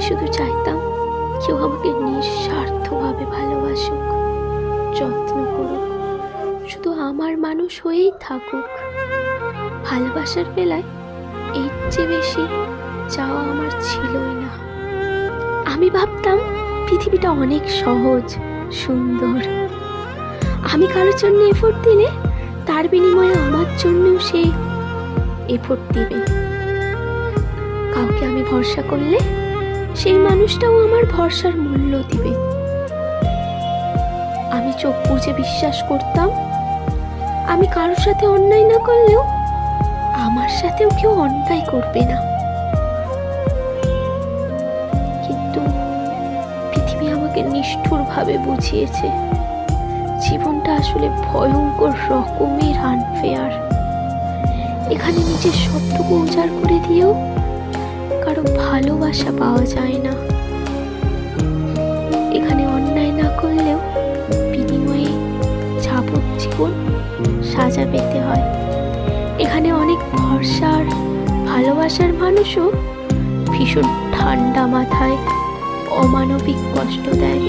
শুধু চাইতাম কেউ আমাকে নিঃস্বার্থভাবে ভালোবাসুক, যত্ন করুক, শুধু আমার মানুষ হয়েই থাকুক। ভালোবাসার বেলায় এর চেয়ে বেশি চাওয়া আমার ছিলই না। আমি ভাবতাম পৃথিবীটা অনেক সহজ, সুন্দর। আমি কারোর জন্য এফোর্ট দিলে তার বিনিময়ে আমার জন্যও সে এফোর্ট দিবে। কাউকে আমি ভরসা করলে সেই মানুষটাও আমার ভরসার মূল্য দিবে। আমি চোখ বুজে বিশ্বাস করতাম আমি কারোর সাথে অন্যায় না করলেও আমার সাথেও কেউ অন্যায় করবে না। কিন্তু পৃথিবী আমাকে নিষ্ঠুরভাবে বুঝিয়েছে জীবনটা আসলে ভয়ঙ্কর রকমের আনফেয়ার। এখানে নিজের সবটুকু উজাড় করে দিয়েও কারো ভালোবাসা পাওয়া যায় না। এখানে অন্যায় না করলেও বিনিময়ে যাবজ্জীবন সাজা পেতে হয়। এখানে অনেক ভরসার ভালোবাসার মানুষও ভীষণ ঠান্ডা মাথায় অমানবিক কষ্ট দেয়।